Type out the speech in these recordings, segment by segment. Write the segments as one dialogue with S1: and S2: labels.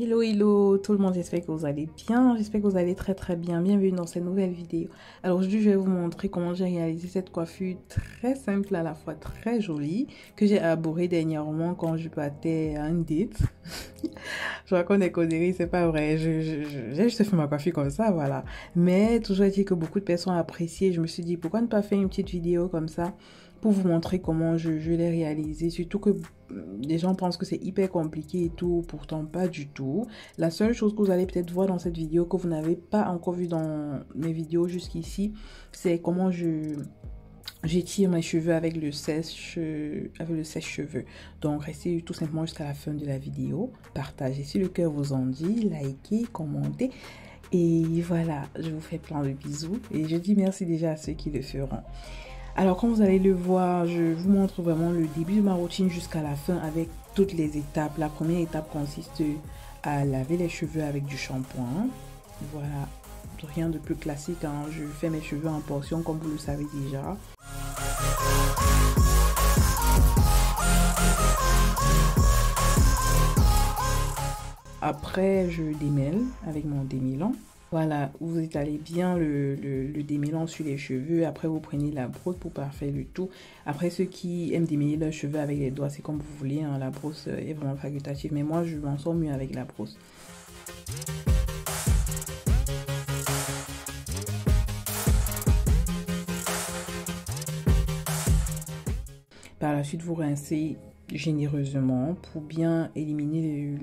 S1: Hello, hello tout le monde, j'espère que vous allez bien, j'espère que vous allez très bien, bienvenue dans cette nouvelle vidéo. Alors aujourd'hui je vais vous montrer comment j'ai réalisé cette coiffure très simple à la fois très jolie que j'ai arborée dernièrement quand je partais à une date. Je raconte des conneries, c'est pas vrai, j'ai juste fait ma coiffure comme ça, voilà. Mais toujours est-il que beaucoup de personnes ont apprécié, je me suis dit pourquoi ne pas faire une petite vidéo comme ça pour vous montrer comment je l'ai réalisé, surtout que les gens pensent que c'est hyper compliqué et tout, pourtant pas du tout. La seule chose que vous allez peut-être voir dans cette vidéo que vous n'avez pas encore vu dans mes vidéos jusqu'ici, c'est comment j'étire mes cheveux avec le sèche-cheveux. Donc restez tout simplement jusqu'à la fin de la vidéo, partagez si le cœur vous en dit, likez, commentez. Et voilà, je vous fais plein de bisous et je dis merci déjà à ceux qui le feront. Alors comme vous allez le voir, je vous montre vraiment le début de ma routine jusqu'à la fin avec toutes les étapes. La première étape consiste à laver les cheveux avec du shampoing. Voilà, rien de plus classique, hein. Je fais mes cheveux en portions comme vous le savez déjà. Après, je démêle avec mon démêlant. Voilà, vous étalez bien le démêlant sur les cheveux. Après, vous prenez la brosse pour parfaire le tout. Après, ceux qui aiment démêler leurs cheveux avec les doigts, c'est comme vous voulez, hein. La brosse est vraiment facultative. Mais moi, je m'en sors mieux avec la brosse. Par la suite, vous rincez généreusement pour bien éliminer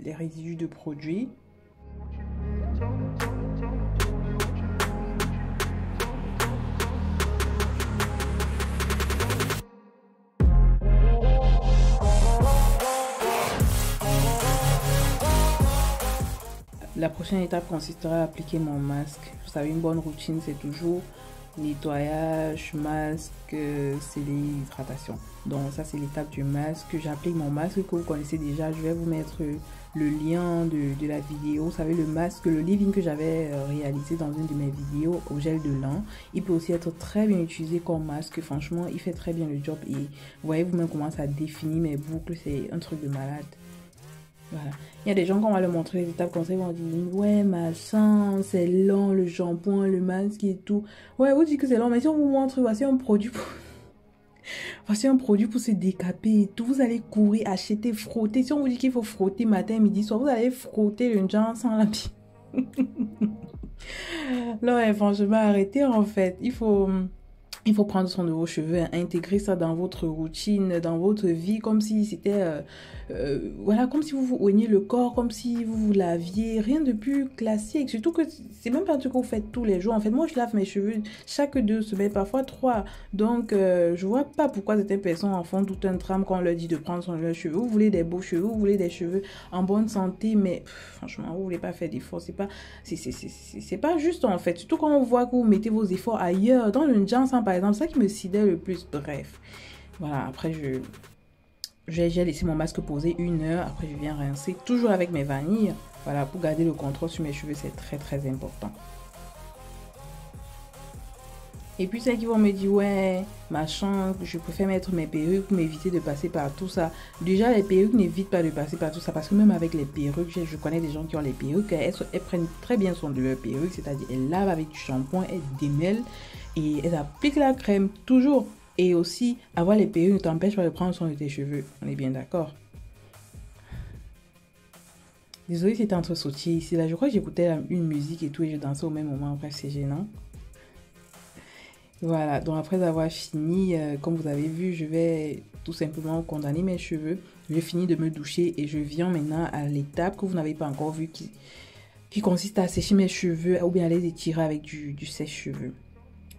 S1: les résidus de produits. La prochaine étape consistera à appliquer mon masque. Vous savez, une bonne routine, c'est toujours nettoyage, masque, c'est l'hydratation. Donc ça, c'est l'étape du masque. J'applique mon masque que vous connaissez déjà. Je vais vous mettre le lien de la vidéo. Vous savez, le masque, le leave-in que j'avais réalisé dans une de mes vidéos au gel de lin. Il peut aussi être très bien utilisé comme masque. Franchement, il fait très bien le job. Et vous voyez vous-même comment ça définit mes boucles. C'est un truc de malade. Voilà. Il y a des gens, quand on va leur montrer les étapes comme ça, ils vont dire ouais, machin, c'est lent, le shampoing, le masque et tout. Ouais, vous dites que c'est lent, mais si on vous montre, voici un produit pour... voici un produit pour se décaper et tout. Vous allez courir, acheter, frotter. Si on vous dit qu'il faut frotter matin, midi, soir, vous allez frotter le genre sans la pile. Non, ouais, franchement, arrêtez en fait. Il faut prendre soin de vos cheveux, intégrer ça dans votre routine, dans votre vie, comme si c'était, voilà, comme si vous vous oigniez le corps, comme si vous vous laviez, rien de plus classique. Surtout que c'est même pas un truc que vous faites tous les jours. En fait, moi, je lave mes cheveux chaque 2 semaines, parfois 3. Donc, je vois pas pourquoi certaines personnes en font tout un drame quand on leur dit de prendre soin de leurs cheveux. Vous voulez des beaux cheveux, vous voulez des cheveux en bonne santé, mais franchement, vous voulez pas faire d'efforts. C'est pas juste en fait. Surtout quand on voit que vous mettez vos efforts ailleurs, dans le genre, par exemple, ça qui me sidère le plus. Bref, voilà, après j'ai laissé mon masque poser 1 heure. Après je viens rincer, toujours avec mes vanilles. Voilà, pour garder le contrôle sur mes cheveux, c'est très important. Et puis celles qui vont me dire ouais, machin, je préfère mettre mes perruques pour m'éviter de passer par tout ça. Déjà, les perruques n'évitent pas de passer par tout ça, parce que même avec les perruques, je connais des gens qui ont les perruques, elles prennent très bien soin de leurs perruques, c'est-à-dire elles lavent avec du shampoing, elles démêlent et elles appliquent la crème toujours. Et aussi, avoir les perruques ne t'empêche pas de prendre soin de tes cheveux, on est bien d'accord. Désolée, c'était entre sautier ici, là, je crois que j'écoutais une musique et tout et je dansais au même moment, bref, c'est gênant. Voilà, donc après avoir fini, comme vous avez vu, je vais tout simplement condamner mes cheveux. Je finis de me doucher et je viens maintenant à l'étape que vous n'avez pas encore vue qui consiste à sécher mes cheveux ou bien à les étirer avec du sèche-cheveux.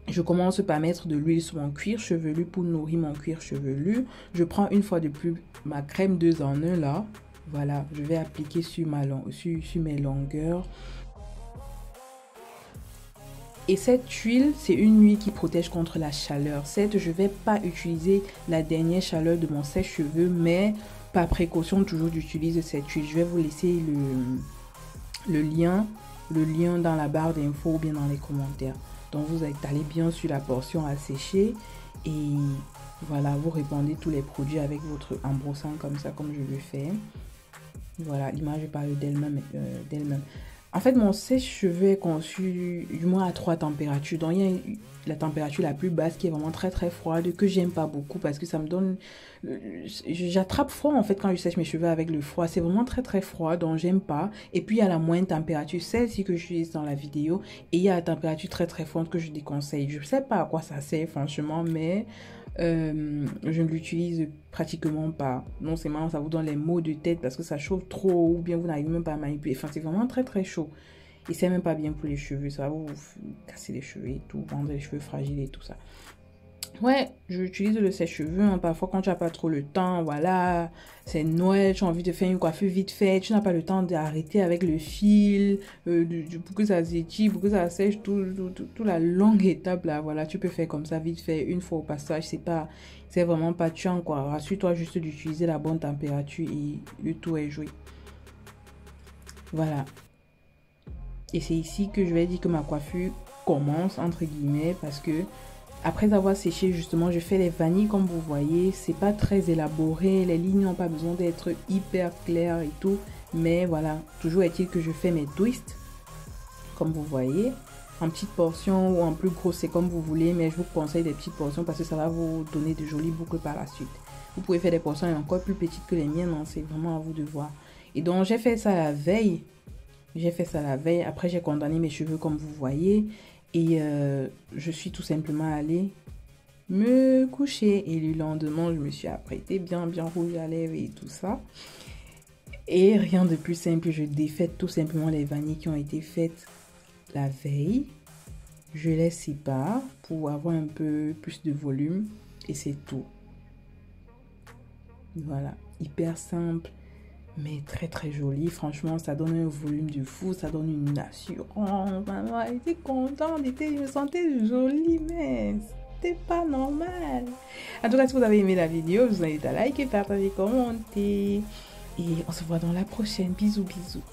S1: Je commence par mettre de l'huile sur mon cuir chevelu pour nourrir mon cuir chevelu. Je prends une fois de plus ma crème 2 en 1 là. Voilà, je vais appliquer sur mes longueurs. Et cette huile, c'est une huile qui protège contre la chaleur. Certes, je ne vais pas utiliser la dernière chaleur de mon sèche-cheveux, mais par précaution, toujours j'utilise cette huile. Je vais vous laisser le lien dans la barre d'infos ou bien dans les commentaires. Donc, vous étalez bien sur la portion à sécher et voilà, vous répandez tous les produits avec en brossant comme ça, comme je le fais. Voilà, l'image parle d'elle-même. En fait, mon sèche-cheveux est conçu du moins à 3 températures. Donc, il y a la température la plus basse qui est vraiment très très froide, que j'aime pas beaucoup parce que ça me donne... J'attrape froid en fait quand je sèche mes cheveux avec le froid. C'est vraiment très très froid, donc j'aime pas. Et puis, il y a la moyenne température, celle-ci que j'utilise dans la vidéo. Et il y a la température très très froide que je déconseille. Je sais pas à quoi ça sert franchement, mais... je ne l'utilise pratiquement pas. Non seulement ça vous donne les maux de tête parce que ça chauffe trop ou bien vous n'arrivez même pas à manipuler. Enfin, c'est vraiment très très chaud. Et c'est même pas bien pour les cheveux. Ça va vous casser les cheveux et tout, rendre les cheveux fragiles et tout ça. Ouais, j'utilise le sèche-cheveux, hein, parfois quand tu n'as pas trop le temps, voilà, c'est Noël, tu as envie de faire une coiffure vite fait, tu n'as pas le temps d'arrêter avec le fil, pour que ça s'étire, pour que ça sèche, toute la longue étape là, voilà, tu peux faire comme ça vite fait, une fois au passage, c'est vraiment pas tuant quoi, rassure-toi juste d'utiliser la bonne température et le tout est joué. Voilà, et c'est ici que je vais dire que ma coiffure commence, entre guillemets, parce que après avoir séché, justement, je fais les vanilles comme vous voyez. C'est pas très élaboré. Les lignes n'ont pas besoin d'être hyper claires et tout. Mais voilà, toujours est-il que je fais mes twists, comme vous voyez. En petites portions ou en plus gros, c'est comme vous voulez. Mais je vous conseille des petites portions parce que ça va vous donner de jolies boucles par la suite. Vous pouvez faire des portions encore plus petites que les miennes. Hein, c'est vraiment à vous de voir. Et donc, j'ai fait ça la veille. Après, j'ai condamné mes cheveux comme vous voyez. Et je suis tout simplement allée me coucher. Et le lendemain, je me suis apprêtée bien rouge à lèvres et tout ça. Et rien de plus simple, je défais tout simplement les vanilles qui ont été faites la veille. Je les sépare pour avoir un peu plus de volume. Et c'est tout. Voilà, hyper simple. Mais très très joli, franchement ça donne un volume de fou, ça donne une assurance. Maman elle était contente, je me sentais jolie, mais c'était pas normal. En tout cas, si vous avez aimé la vidéo, je vous invite à liker, partager, commenter. Et on se voit dans la prochaine. Bisous bisous.